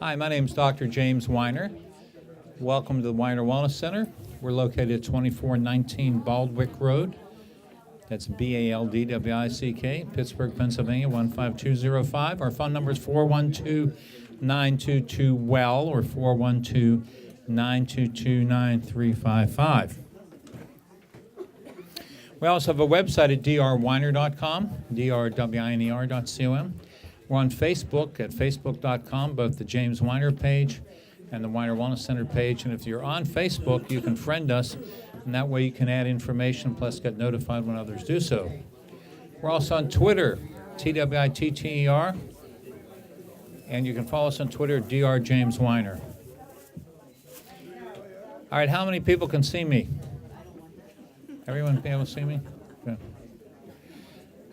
Hi, my name is Dr. James Weiner. Welcome to the Weiner Wellness Center. We're located at 2419 Baldwick Road. That's Baldwick, Pittsburgh, Pennsylvania, 15205. Our phone number is 412-922-WELL or 412-922-9355. We also have a website at drweiner.com, drwiner.com. We're on Facebook at facebook.com, both the James Weiner page and the Weiner Wellness Center page. And if you're on Facebook, you can friend us, and that way you can add information, plus get notified when others do so. We're also on Twitter, TWITTER, and you can follow us on Twitter, drjamesweiner. All right, how many people can see me? Everyone be able to see me? Okay.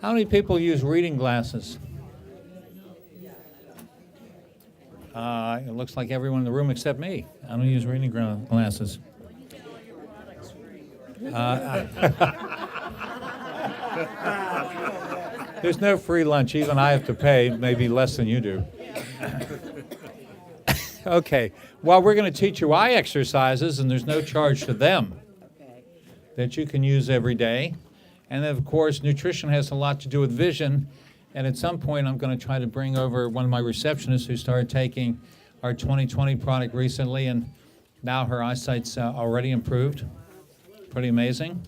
How many people use reading glasses? It looks like everyone in the room except me. I don't use reading glasses. There's no free lunch. Even I have to pay, maybe less than you do. Okay. Well, we're going to teach you eye exercises, and there's no charge to them that you can use every day. And then, of course, nutrition has a lot to do with vision. And at some point, I'm going to try to bring over one of my receptionists who started taking our 2020 product recently, and now her eyesight's already improved. Pretty amazing.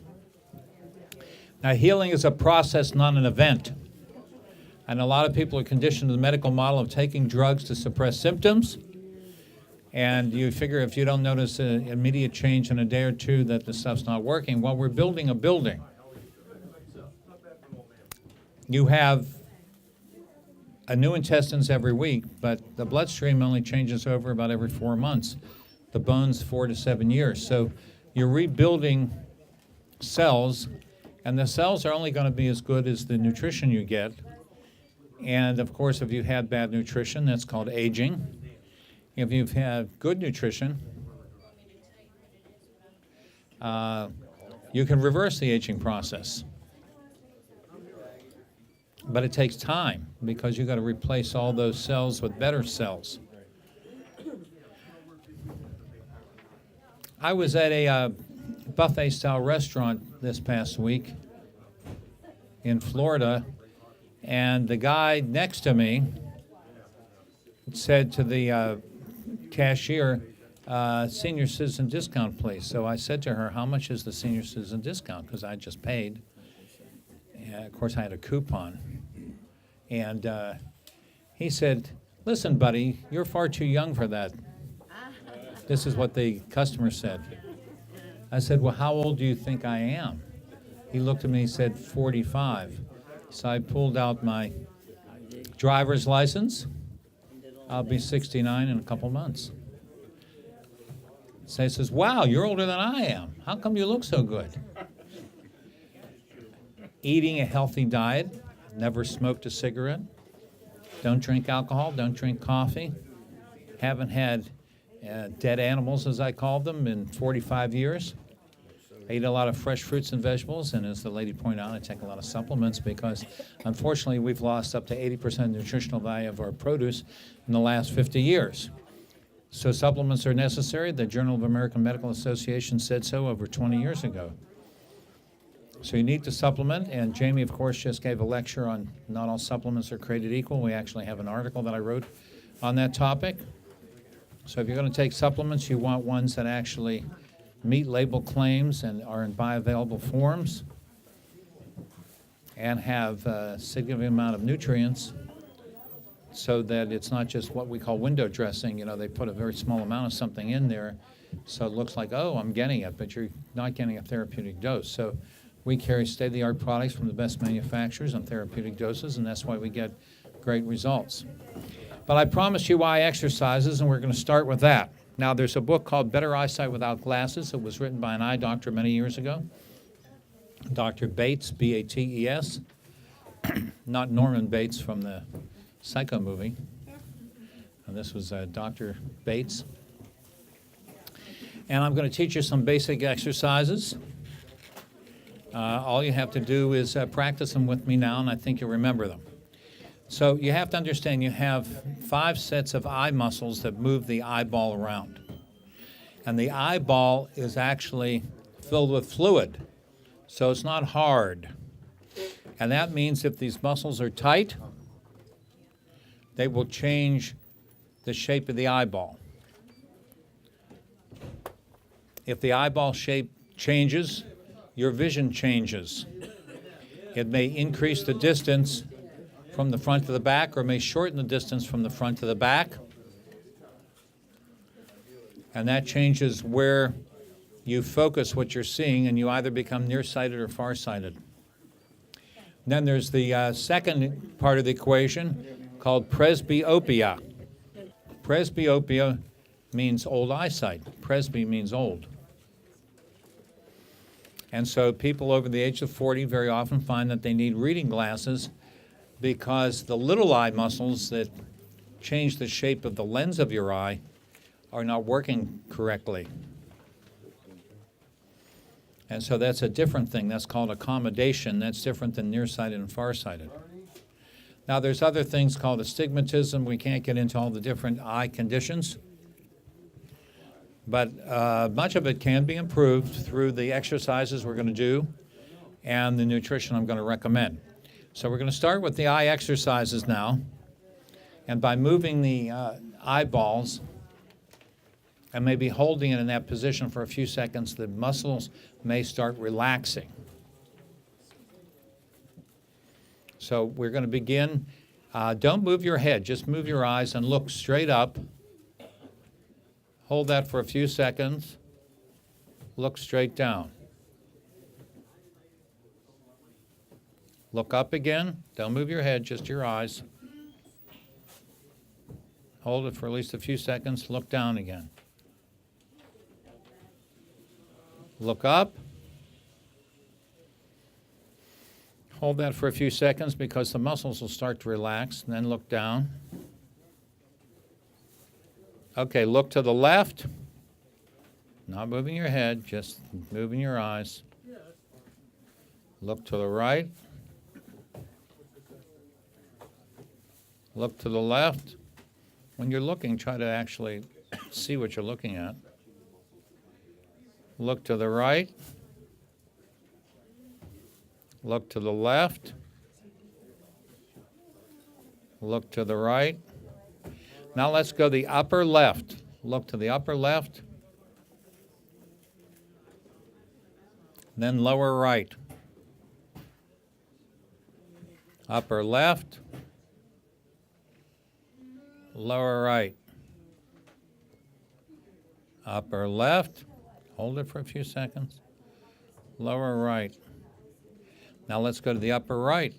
Now, healing is a process, not an event. And a lot of people are conditioned to the medical model of taking drugs to suppress symptoms. And you figure if you don't notice an immediate change in a day or two that the stuff's not working. Well, we're building a building. You have a new intestines every week, but the bloodstream only changes over about every 4 months. The bones 4 to 7 years. So you're rebuilding cells, and the cells are only going to be as good as the nutrition you get. And of course, if you had bad nutrition, that's called aging. If you've had good nutrition, you can reverse the aging process. But it takes time because you've got to replace all those cells with better cells. I was at a buffet-style restaurant this past week in Florida, and the guy next to me said to the cashier, senior citizen discount, please. So I said to her, how much is the senior citizen discount? Because I just paid. And of course, I had a coupon. And he said, listen, buddy, you're far too young for that. This is what the customer said. I said, well, how old do you think I am? He looked at me and said, 45. So I pulled out my driver's license. I'll be 69 in a couple months. So he says, wow, you're older than I am. How come you look so good? Eating a healthy diet, never smoked a cigarette, don't drink alcohol, don't drink coffee, haven't had dead animals, as I call them, in 45 years. I eat a lot of fresh fruits and vegetables, and as the lady pointed out, I take a lot of supplements because, unfortunately, we've lost up to 80% nutritional value of our produce in the last 50 years. So supplements are necessary. The Journal of American Medical Association said so over 20 years ago. So you need to supplement, and Jamie, of course, just gave a lecture on not all supplements are created equal. We actually have an article that I wrote on that topic. So if you're going to take supplements, you want ones that actually meet label claims and are in bioavailable forms and have a significant amount of nutrients so that it's not just what we call window dressing. You know, they put a very small amount of something in there so it looks like, oh, I'm getting it, but you're not getting a therapeutic dose. So we carry state-of-the-art products from the best manufacturers on therapeutic doses, and that's why we get great results. But I promised you eye exercises, and we're going to start with that. Now, there's a book called Better Eyesight Without Glasses. It was written by an eye doctor many years ago, Dr. Bates, B-A-T-E-S, not Norman Bates from the Psycho movie. And this was Dr. Bates. And I'm going to teach you some basic exercises. All you have to do is practice them with me now, and I think you'll remember them. So you have to understand you have 5 sets of eye muscles that move the eyeball around. And the eyeball is actually filled with fluid, so it's not hard. And that means if these muscles are tight, they will change the shape of the eyeball. If the eyeball shape changes, your vision changes. It may increase the distance from the front to the back, or may shorten the distance from the front to the back. And that changes where you focus what you're seeing, and you either become nearsighted or farsighted. Then there's the second part of the equation called presbyopia. Presbyopia means old eyesight. Presby means old. And so people over the age of 40 very often find that they need reading glasses because the little eye muscles that change the shape of the lens of your eye are not working correctly. And so that's a different thing. That's called accommodation. That's different than nearsighted and farsighted. Now, there's other things called astigmatism. We can't get into all the different eye conditions. But much of it can be improved through the exercises we're going to do and the nutrition I'm going to recommend. So we're going to start with the eye exercises now. And by moving the eyeballs and maybe holding it in that position for a few seconds, the muscles may start relaxing. So we're going to begin. Don't move your head, just move your eyes and look straight up. Hold that for a few seconds. Look straight down. Look up again. Don't move your head, just your eyes. Hold it for at least a few seconds. Look down again. Look up. Hold that for a few seconds because the muscles will start to relax, and then look down. Okay, look to the left. Not moving your head, just moving your eyes. Look to the right. Look to the left. When you're looking, try to actually see what you're looking at. Look to the right. Look to the left. Look to the right. Now let's go the upper left. Look to the upper left. Then lower right. Upper left. Lower right. Upper left. Hold it for a few seconds. Lower right. Now let's go to the upper right.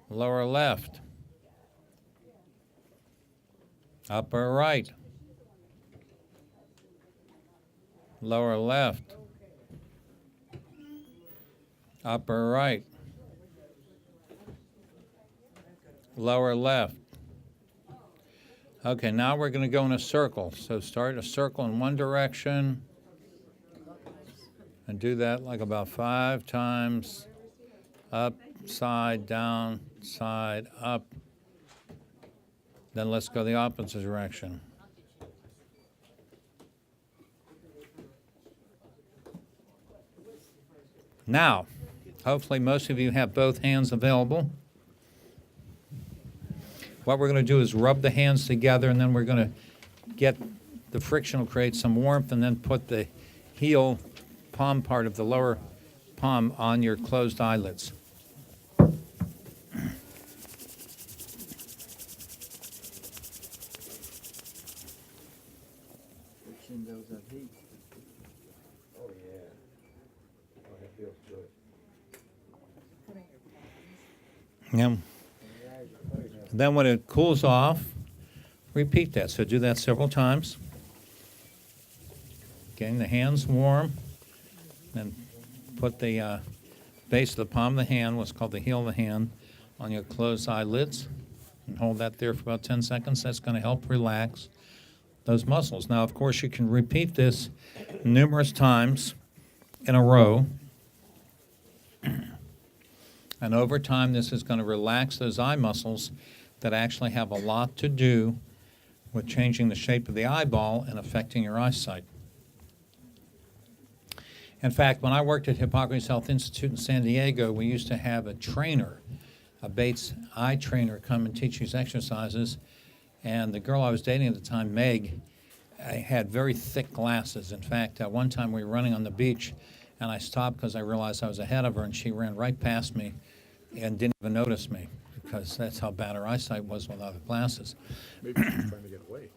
Lower left. Upper right. Lower left. Upper right. Lower left. Okay, now we're going to go in a circle. So start a circle in one direction and do that like about 5 times. Up, side, down, side, up. Then let's go the opposite direction. Now, hopefully most of you have both hands available. What we're going to do is rub the hands together, and then we're going to get the friction will create some warmth, and then put the heel palm part of the lower palm on your closed eyelids. Yeah. Then when it cools off, repeat that. So do that several times. Getting the hands warm. Then put the base of the palm of the hand, what's called the heel of the hand, on your closed eyelids. And hold that there for about 10 seconds. That's going to help relax those muscles. Now, of course, you can repeat this numerous times in a row. And over time, this is going to relax those eye muscles that actually have a lot to do with changing the shape of the eyeball and affecting your eyesight. In fact, when I worked at Hippocrates Health Institute in San Diego, we used to have a trainer, a Bates eye trainer, come and teach these exercises. And the girl I was dating at the time, Meg, had very thick glasses. In fact, at one time we were running on the beach, and I stopped because I realized I was ahead of her, and she ran right past me and didn't even notice me, because that's how bad her eyesight was without the glasses. Maybe she's trying to get away.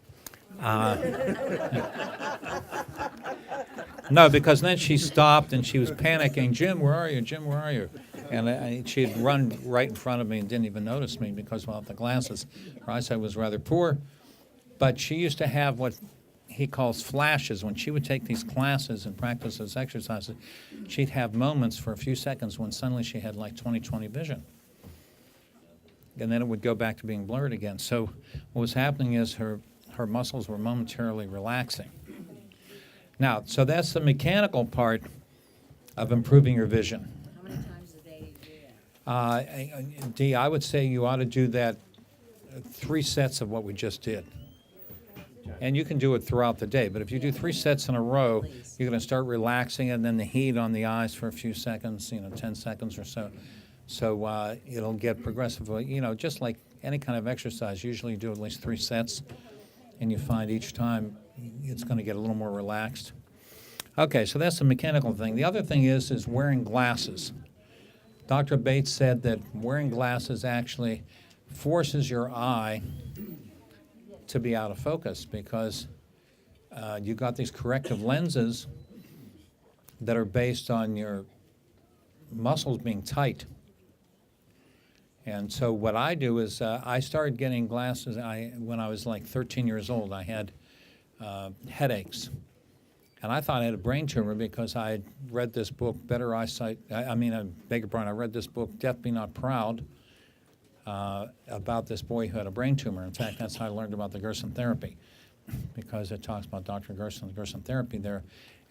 No, because then she stopped and she was panicking. Jim, where are you? Jim, where are you? And she had run right in front of me and didn't even notice me because without the glasses, her eyesight was rather poor. But she used to have what he calls flashes. When she would take these classes and practice those exercises, she'd have moments for a few seconds when suddenly she had like 20/20 vision. And then it would go back to being blurred again. So what was happening is her muscles were momentarily relaxing. Now, so that's the mechanical part of improving your vision. How many times a day do you do that? Dee, I would say you ought to do that 3 sets of what we just did. And you can do it throughout the day, but if you do 3 sets in a row, you're going to start relaxing, and then the heat on the eyes for a few seconds, 10 seconds or so. So it'll get progressively, just like any kind of exercise. Usually you do at least 3 sets, and you find each time it's going to get a little more relaxed. Okay, so that's the mechanical thing. The other thing is wearing glasses. Dr. Bates said that wearing glasses actually forces your eye to be out of focus because you got these corrective lenses that are based on your muscles being tight. And so what I do is I started getting glasses when I was like 13 years old. I had headaches. And I thought I had a brain tumor because I had read this book, Better Eyesight. I beg your pardon, I read this book, Death Be Not Proud, about this boy who had a brain tumor. In fact, that's how I learned about the Gerson therapy, because it talks about Dr. Gerson, the Gerson therapy there.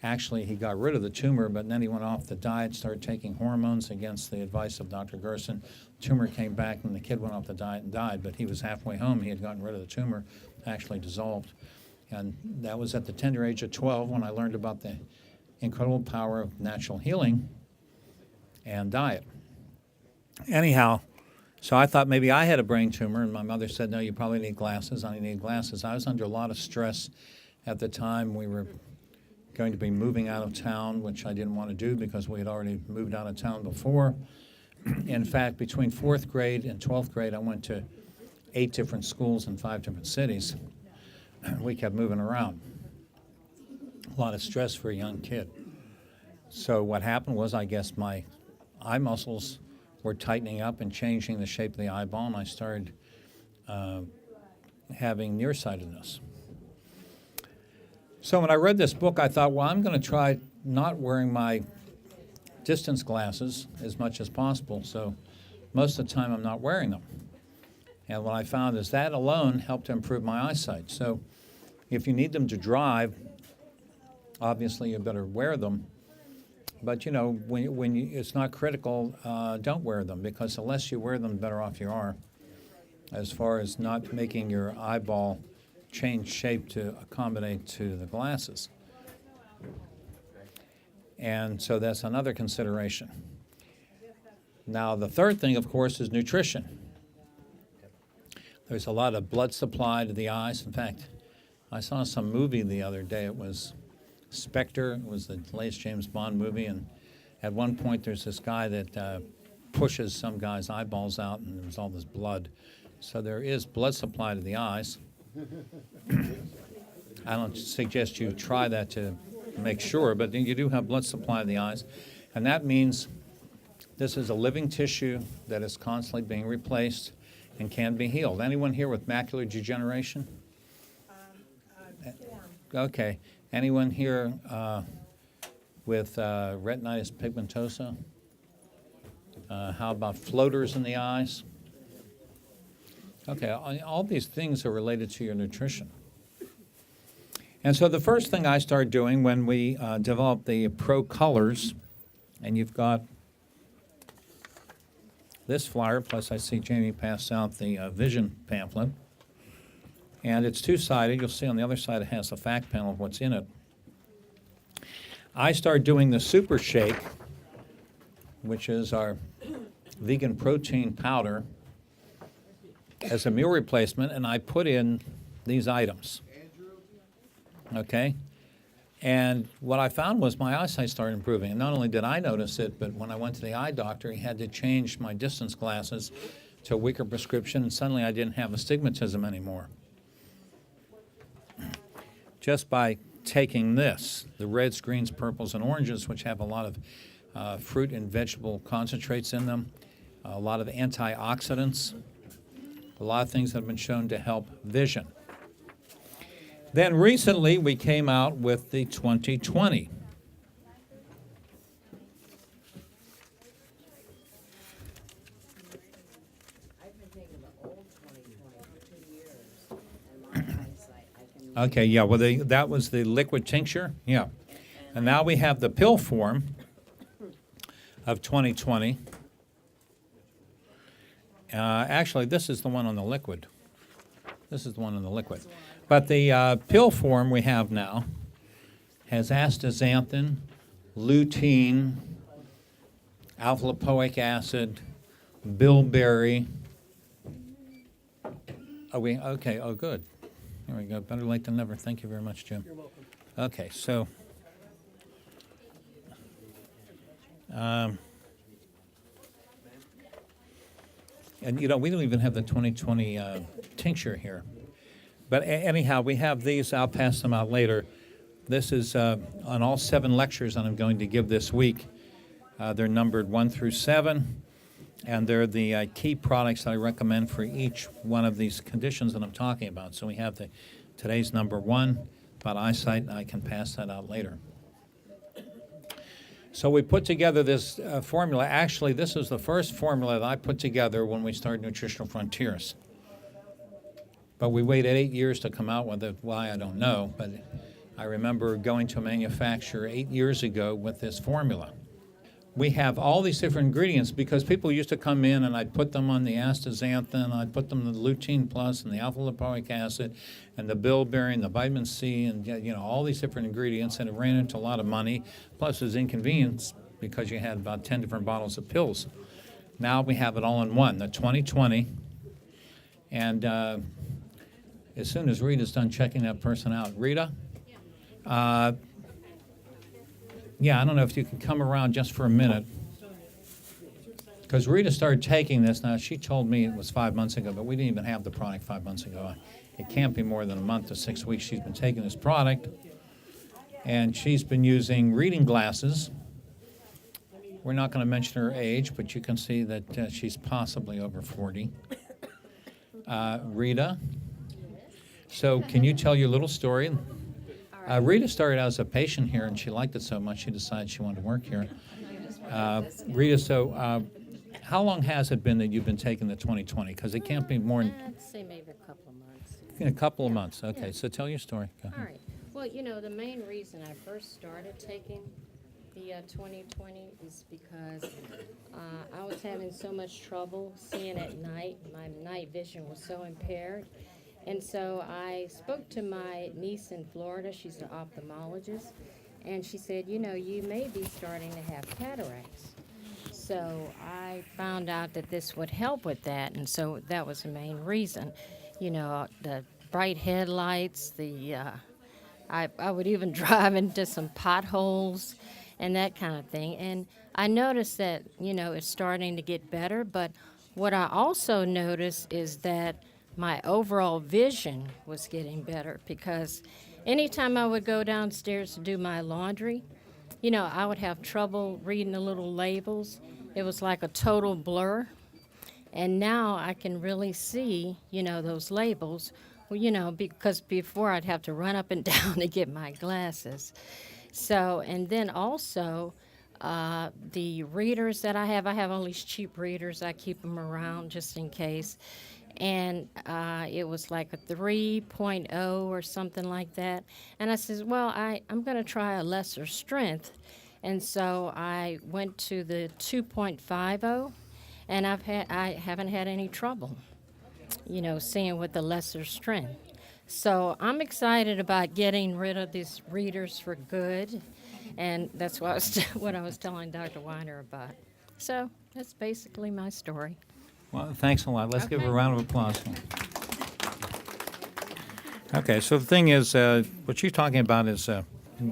Actually, he got rid of the tumor, but then he went off the diet, started taking hormones against the advice of Dr. Gerson. Tumor came back, and the kid went off the diet and died, but he was halfway home. He had gotten rid of the tumor, actually dissolved. And that was at the tender age of 12 when I learned about the incredible power of natural healing and diet. Anyhow, so I thought maybe I had a brain tumor, and my mother said, no, you probably need glasses. I need glasses. I was under a lot of stress at the time. We were going to be moving out of town, which I didn't want to do because we had already moved out of town before. In fact, between 4th grade and 12th grade, I went to 8 different schools in 5 different cities. We kept moving around. A lot of stress for a young kid. So what happened was, I guess my eye muscles were tightening up and changing the shape of the eyeball, and I started having nearsightedness. So when I read this book, I thought, well, I'm going to try not wearing my distance glasses as much as possible. So most of the time I'm not wearing them. And what I found is that alone helped to improve my eyesight. So if you need them to drive, obviously you better wear them. But when it's not critical, don't wear them, because the less you wear them, the better off you are, as far as not making your eyeball change shape to accommodate to the glasses. And so that's another consideration. Now, the third thing, of course, is nutrition. There's a lot of blood supply to the eyes. In fact, I saw some movie the other day. It was Spectre. It was the latest James Bond movie. And at one point, there's this guy that pushes some guy's eyeballs out, and there's all this blood. So there is blood supply to the eyes. I don't suggest you try that to make sure, but you do have blood supply to the eyes. And that means this is a living tissue that is constantly being replaced and can be healed. Anyone here with macular degeneration? Okay. Anyone here with retinitis pigmentosa? How about floaters in the eyes? Okay, all these things are related to your nutrition. And so the first thing I started doing when we developed the Pro Colors, and you've got this flyer, plus I see Jamie passed out the vision pamphlet. And it's two-sided. You'll see on the other side it has a fact panel of what's in it. I started doing the Super Shake, which is our vegan protein powder, as a meal replacement, and I put in these items. Okay? And what I found was my eyesight started improving. And not only did I notice it, but when I went to the eye doctor, he had to change my distance glasses to a weaker prescription, and suddenly I didn't have astigmatism anymore. Just by taking this, the reds, greens, purples, and oranges, which have a lot of fruit and vegetable concentrates in them, a lot of antioxidants, a lot of things that have been shown to help vision. Then recently we came out with the 2020. I've been taking the old 2020 for 2 years, and my eyesight, I can. Okay, yeah, well, that was the liquid tincture, yeah. And now we have the pill form of 2020. Actually, this is the one on the liquid. This is the one on the liquid. But the pill form we have now has astaxanthin, lutein, alpha-lipoic acid, bilberry. Okay, oh, good. There we go. Better late than never. Thank you very much, Jim. You're welcome. Okay, so and we don't even have the 2020 tincture here. But anyhow, we have these. I'll pass them out later. This is on all 7 lectures that I'm going to give this week. They're numbered 1 through 7, and they're the key products that I recommend for each one of these conditions that I'm talking about. So we have today's number 1 about eyesight, and I can pass that out later. So we put together this formula. Actually, this is the first formula that I put together when we started Nutritional Frontiers. But we waited 8 years to come out with it. Why, I don't know. But I remember going to a manufacturer 8 years ago with this formula. We have all these different ingredients because people used to come in and I'd put them on the astaxanthin, I'd put them on the lutein plus and the alpha-lipoic acid and the bilberry and the vitamin C and all these different ingredients, and it ran into a lot of money. Plus it was inconvenience because you had about 10 different bottles of pills. Now we have it all in one, the 2020. And as soon as Rita's done checking that person out, Rita? Yeah, I don't know if you can come around just for a minute. Because Rita started taking this. Now, she told me it was 5 months ago, but we didn't even have the product 5 months ago. It can't be more than a month to 6 weeks she's been taking this product. And she's been using reading glasses. We're not going to mention her age, but you can see that she's possibly over 40. Rita? So can you tell your little story? Rita started out as a patient here, and she liked it so much she decided she wanted to work here. Rita, so how long has it been that you've been taking the 2020? Because it can't be more than I'd say maybe a couple of months. a couple of months. Okay, so tell your story. Go ahead. All right. Well, the main reason I first started taking the 2020 is because I was having so much trouble seeing at night. My night vision was so impaired. And so I spoke to my niece in Florida. She's an ophthalmologist. And she said, you may be starting to have cataracts. So I found out that this would help with that. And so that was the main reason. The bright headlights, I would even drive into some potholes and that kind of thing. And I noticed that, it's starting to get better. But what I also noticed is that my overall vision was getting better because anytime I would go downstairs to do my laundry, I would have trouble reading the little labels. It was like a total blur. And now I can really see, those labels, because before I'd have to run up and down to get my glasses. So, and then also the readers that I have all these cheap readers. I keep them around just in case. And it was like a 3.0 or something like that. And I said, well, I'm going to try a lesser strength. And so I went to the 2.50, and I haven't had any trouble, seeing with the lesser strength. So I'm excited about getting rid of these readers for good, and that's what what I was telling Dr. Weiner about. So that's basically my story. Well, thanks a lot. Let's give her a Okay. round of applause. Okay, so the thing is, what she's talking about is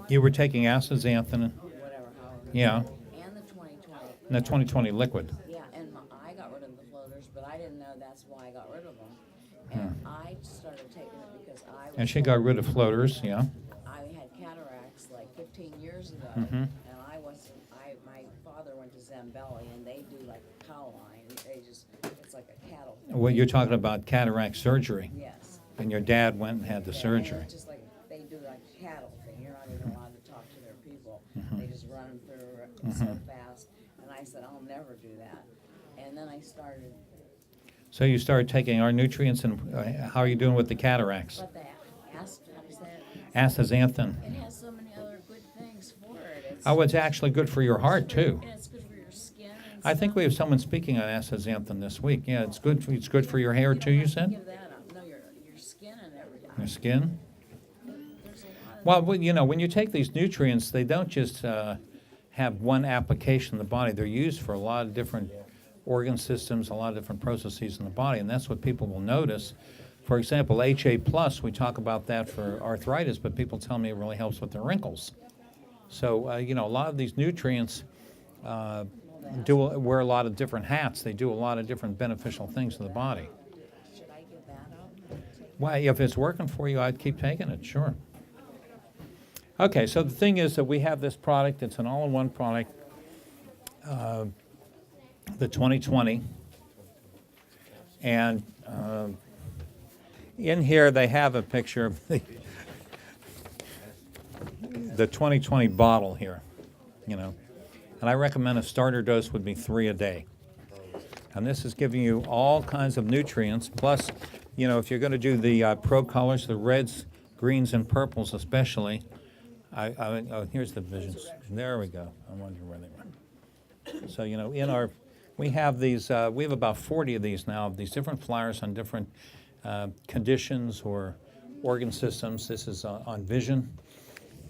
you were taking astaxanthin, Whatever, however. yeah, And the 2020. and the 2020 liquid. Yeah, and I got rid of the floaters, but I didn't know that's why I got rid of them. And I started taking it because I was And she got rid of floaters, yeah. I had cataracts like 15 years ago, Mhm. and my father went to Zambelli, and they do like a cow line. It's like a cattle thing. Well, you're talking about cataract surgery, Yes. and your dad went and had the Yeah, and surgery. it's just like, they do like a cattle thing. You're not even allowed to talk to their people. They just run them through so fast. And I said, I'll never do that. And then I started, So you started taking our nutrients, and how are you doing with the cataracts? but they asked, how to say it? Astaxanthin. It has so many other good things for it. Oh, it's actually good for your heart, too. And it's good for your skin and I think stuff. we have someone speaking on astaxanthin this week. Yeah, it's good for your hair, too, you don't have to said? give that up. No, your skin and everything. Your skin? There's a lot of. Well, when you take these nutrients, they don't just have one application in the body. They're used for a lot of different organ systems, a lot of different processes in the body, and that's what people will notice. For example, HA+, we talk about that for arthritis, but people tell me it really helps with their wrinkles. So, a lot of these nutrients wear a lot of different hats. They do a lot of different beneficial things to the body. Should I give that up? Well, if it's working for you, I'd keep taking it, sure. Okay, so the thing is that we have this product. It's an all-in-one product, the 2020. And in here they have a picture of the 2020 bottle here, And I recommend a starter dose would be 3 a day. And this is giving you all kinds of nutrients. Plus, if you're going to do the pro colors, the reds, greens, and purples especially. Here's the visions. There we go. I wonder where they went. So, we have these, we have about 40 of these now, these different flyers on different conditions or organ systems. This is on vision,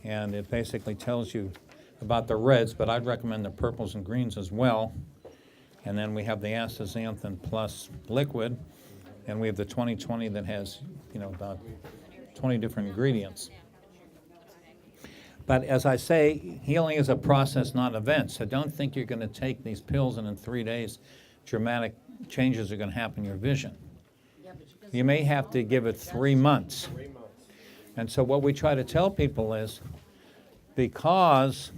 and it basically tells you about the reds, but I'd recommend the purples and greens as well. And then we have the astaxanthin plus liquid, and we have the 2020 that has, about 20 different ingredients. But as I say, healing is a process, not an event. So don't think you're going to take these pills and in 3 days, dramatic changes are going to happen in your vision. Yeah, but You may have to give it 3 months. And so what we try to tell people is, because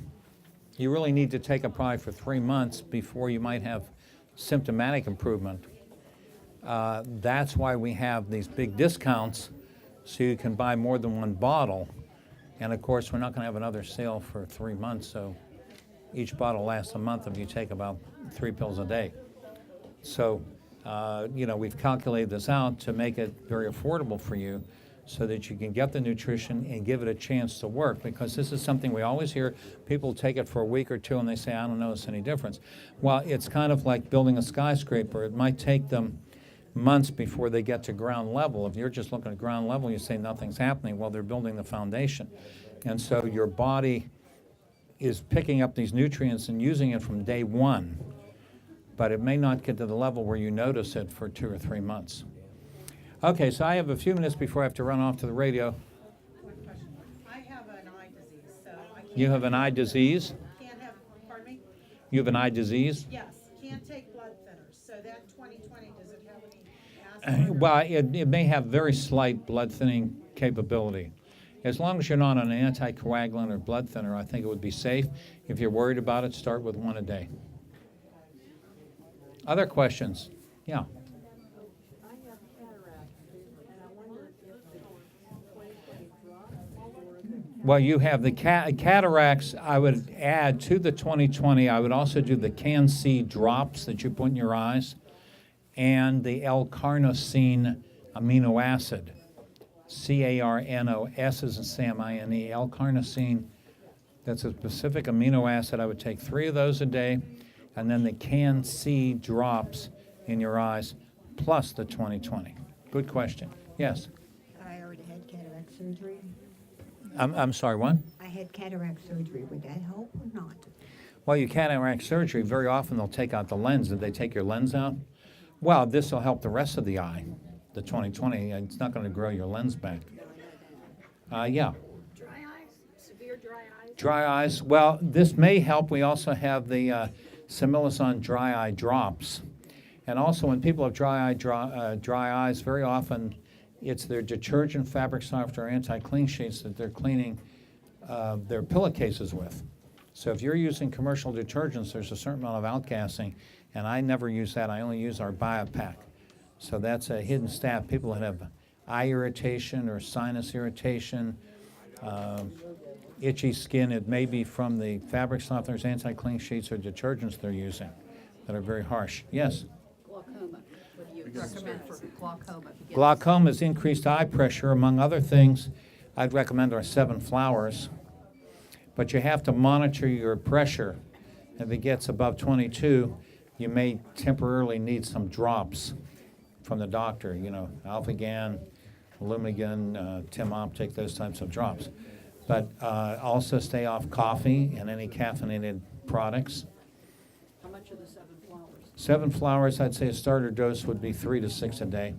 you really need to take a product for 3 months before you might have symptomatic improvement, that's why we have these big discounts, so you can buy more than one bottle. And of course, we're not going to have another sale for 3 months, so each bottle lasts a month if you take about 3 pills a day. So, we've calculated this out to make it very affordable for you so that you can get the nutrition and give it a chance to work, because this is something we always hear. People take it for a week or two and they say, I don't notice any difference. Well, it's kind of like building a skyscraper. It might take them months before they get to ground level. If you're just looking at ground level, you say nothing's happening. Well, they're building the foundation. And so your body is picking up these nutrients and using it from day one, but it may not get to the level where you notice it for 2 or 3 months. Okay, so I have a few minutes before I have to run off to the radio. One question. I have an eye disease, so I can't. You have an eye disease? Can't have, pardon me? You have an eye disease? Yes, can't take blood thinners. So that 2020, does it have any acid? Well, it may have very slight blood thinning capability. As long as you're not on an anticoagulant or blood thinner, I think it would be safe. If you're worried about it, start with 1 a day. Other questions? Yeah. I have cataracts, and I wonder if the 2020 drops or Well, you have the cataracts. I would add to the 2020, I would also do the Can-C drops that you put in your eyes and the L-carnosine amino acid. C-A-R-N-O-S is in Sam, I-N-E. L-carnosine, that's a specific amino acid. I would take 3 of those a day. and then the Can-C drops in your eyes, plus the 20/20. Good question. Yes. I already had cataract surgery. I'm sorry, what? I had cataract surgery. Would that help or not? Well, you cataract surgery, very often they'll take out the lens. Did they take your lens out? Well, this will help the rest of the eye, the 20/20. It's not going to grow your lens back. Yeah. Dry eyes, severe dry eyes. Dry eyes, well, this may help. We also have the Similazon dry eye drops. And also, when people have dry eyes, very often it's their detergent, fabric softener, anti-clean sheets that they're cleaning their pillowcases with. So if you're using commercial detergents, there's a certain amount of outgassing, and I never use that. I only use our BioPack. So that's a hidden step. People that have eye irritation or sinus irritation, itchy skin, it may be from the fabric softeners, anti-clean sheets, or detergents they're using that are very harsh. Yes? Glaucoma, what do you recommend for glaucoma? Glaucoma is increased eye pressure. Among other things, I'd recommend our 7 flowers. But you have to monitor your pressure. If it gets above 22, you may temporarily need some drops from the doctor, Alphagan, Lumigan, Timoptic, those types of drops. But also stay off coffee and any caffeinated products. How much are the 7 flowers? 7 flowers, I'd say a starter dose would be 3 to 6 a day.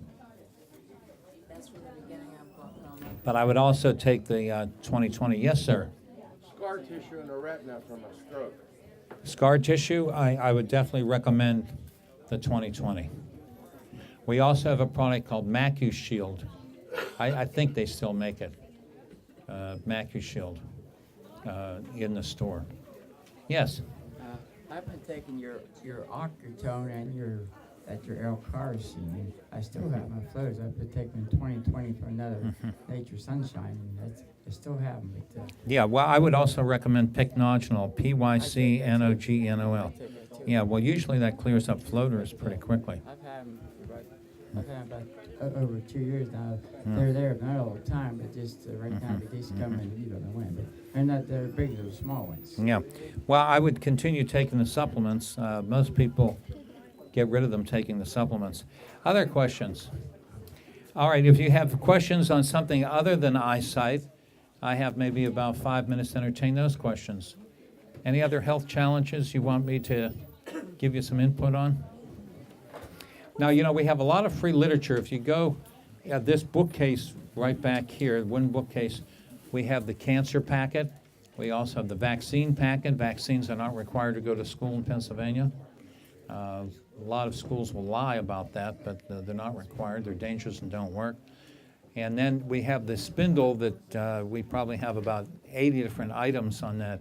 That's from the beginning of glaucoma. But I would also take the 20/20. Yes, sir. Scar tissue in the retina from a stroke. Scar tissue, I would definitely recommend the 20/20. We also have a product called MacuShield. I think they still make it, MacuShield, in the store. Yes. I've been taking your Octratone and at your L-carnosine. I still have my flows. I've been taking 20/20 for another Nature Sunshine, and I still have them. Yeah, well, I would also recommend Pycnogenol, Pycnogenol. Yeah, well, usually that clears up floaters pretty quickly. I've had them about over 2 years now. They're there not all the time, but just right now they just come in, the wind. But they're not they're big, they're small ones. Yeah, well, I would continue taking the supplements. Most people get rid of them taking the supplements. Other questions? All right, if you have questions on something other than eyesight, I have maybe about 5 minutes to entertain those questions. Any other health challenges you want me to give you some input on? Now, we have a lot of free literature. If you go at this bookcase right back here, one bookcase, we have the cancer packet. We also have the vaccine packet. Vaccines are not required to go to school in Pennsylvania. A lot of schools will lie about that, but they're not required. They're dangerous and don't work. And then we have the spindle that we probably have about 80 different items on that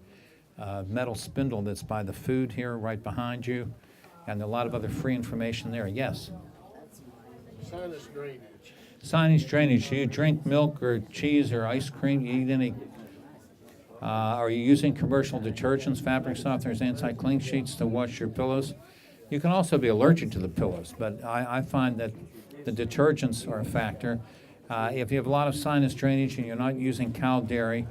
metal spindle that's by the food here right behind you. And a lot of other free information there. Yes? Sinus drainage. Sinus drainage. Do you drink milk or cheese or ice cream? You eat any? Are you using commercial detergents, fabric softeners, anti-clean sheets to wash your pillows? You can also be allergic to the pillows, but I find that the detergents are a factor. If you have a lot of sinus drainage and you're not using cow dairy,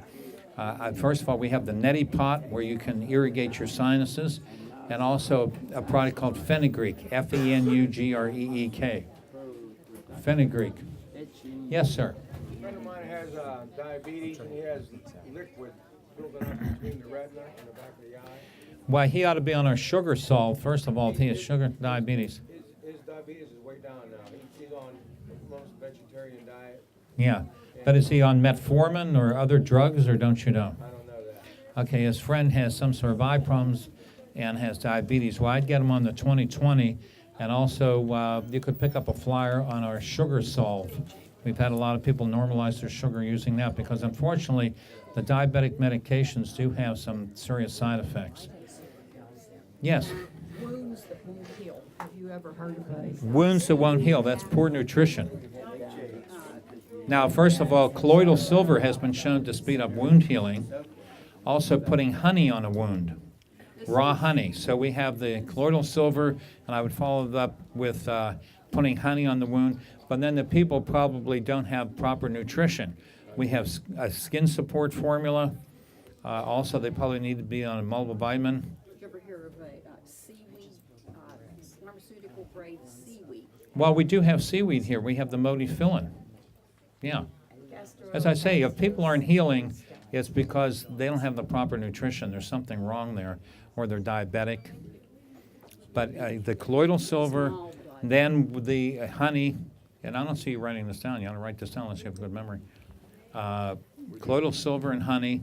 first of all, we have the neti pot where you can irrigate your sinuses, and also a product called Fenugreek, Fenugreek. Fenugreek. Yes, sir. A friend of mine has diabetes, and he has liquid building up between the retina and the back of the eye. Well, he ought to be on our sugar salt, first of all, if he has sugar diabetes. His diabetes is way down now. He's on most vegetarian diet. Yeah. But is he on metformin or other drugs, or don't you know? I don't know that. Okay, his friend has some sort of eye problems and has diabetes. Well, I'd get him on the 20/20, and also you could pick up a flyer on our sugar solve. We've had a lot of people normalize their sugar using that because, unfortunately, the diabetic medications do have some serious side effects. Yes? Wounds that won't heal. Have you ever heard of those? Wounds that won't heal, that's poor nutrition. Now, first of all, colloidal silver has been shown to speed up wound healing. Also, putting honey on a wound, raw honey. So we have the colloidal silver, and I would follow it up with putting honey on the wound. But then the people probably don't have proper nutrition. We have a skin support formula. Also, they probably need to be on a multivitamin. Did you ever hear of a seaweed pharmaceutical grade seaweed. Well, we do have seaweed here. We have the modifillin. Yeah. As I say, if people aren't healing, it's because they don't have the proper nutrition. There's something wrong there, or they're diabetic. But the colloidal silver, then with the honey, and I don't see you writing this down. You ought to write this down unless you have good memory. Colloidal silver and honey,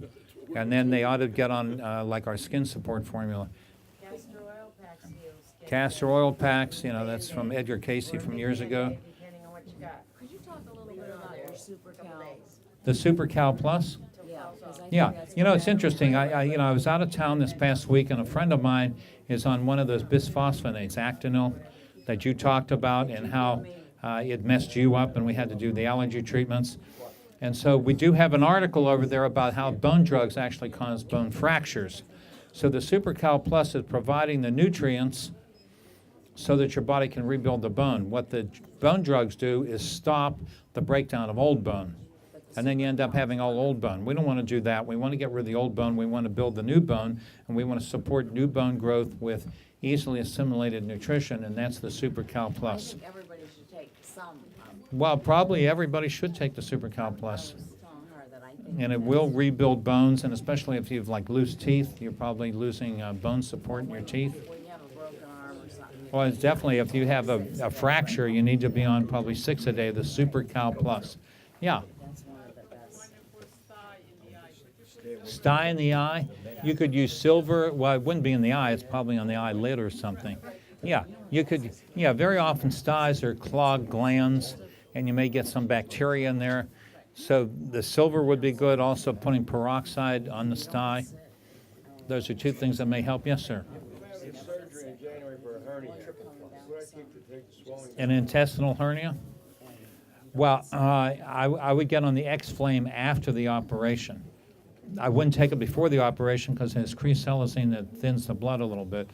and then they ought to get on like our skin support formula. Castor oil packs, you know, that's from Edgar Casey from years ago. Could you talk a little bit about your Super Cal? The Super Cal Plus? Yeah. 'Cause I think Yeah, that's you know, what it's interesting. I was out of town this past week, and a friend of mine is on one of those bisphosphonates, Actinol, that you talked about, and how it messed you up, and we had to do the allergy treatments. And so we do have an article over there about how bone drugs actually cause bone fractures. So the Super Cal Plus is providing the nutrients so that your body can rebuild the bone. What the bone drugs do is stop the breakdown of old bone. And then you end up having all old bone. We don't want to do that. We want to get rid of the old bone. We want to build the new bone, and we want to support new bone growth with easily assimilated nutrition, and that's the Super Cal I Plus. think everybody should take some. Well, probably everybody should take the Super Cal Plus. I was telling her that I think. And it will rebuild bones, and especially if you've like loose teeth, you're probably losing bone support in your teeth. When you have a broken arm or something. Well, it's definitely, if you have a fracture, you need to be on probably 6 a day, the Super Cal Plus. Yeah. That's one of the best. Sty in the eye, you could use silver. Well, it wouldn't be in the eye, it's probably on the eyelid or something. Yeah, you could, yeah, very often styes are clogged glands, and you may get some bacteria in there. So the silver would be good, also putting peroxide on the sty. Those are two things that may help. Yes, sir. I have surgery in January for a hernia. What I keep to take the swelling? An intestinal hernia? Well, I would get on the X-Flame after the operation. I wouldn't take it before the operation because it has creselazine that thins the blood a little bit.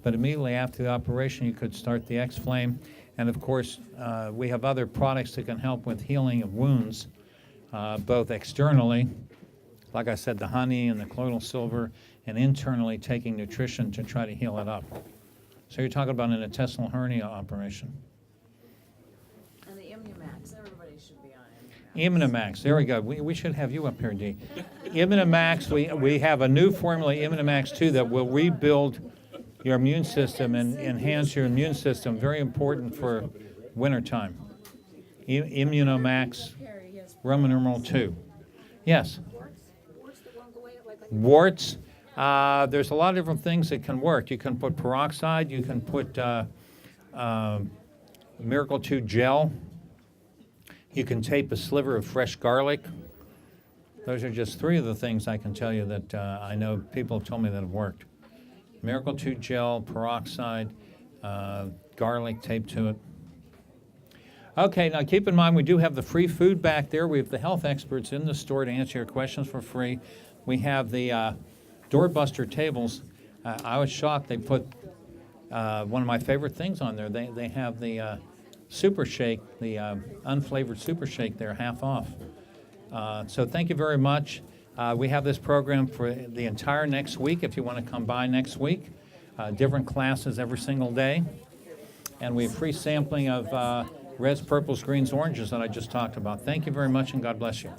But immediately after the operation, you could start the X-Flame. And of course, we have other products that can help with healing of wounds, both externally, like I said, the honey and the colloidal silver, and internally taking nutrition to try to heal it up. So you're talking about an intestinal hernia operation. And the Immumax, everybody should be on Immumax. Immunomax, there we go. We should have you up here, Dee. Immunomax, we have a new formula, Immunomax 2, that will rebuild your immune system and enhance your immune system. Very important for wintertime. Immunomax, Roman numeral 2. Yes? Warts. There's a lot of different things that can work. You can put peroxide. You can put Miracle 2 gel. You can tape a sliver of fresh garlic. Those are just 3 of the things I can tell you that I know people have told me that have worked. Miracle 2 gel, peroxide, garlic taped to it. Okay, now keep in mind we do have the free food back there. We have the health experts in the store to answer your questions for free. We have the doorbuster tables. I was shocked they put one of my favorite things on there. They have the Super Shake, the unflavored Super Shake there, half off. So thank you very much. We have this program for the entire next week if you want to come by next week. Different classes every single day. And we have free sampling of reds, purples, greens, oranges that I just talked about. Thank you very much, and God bless you.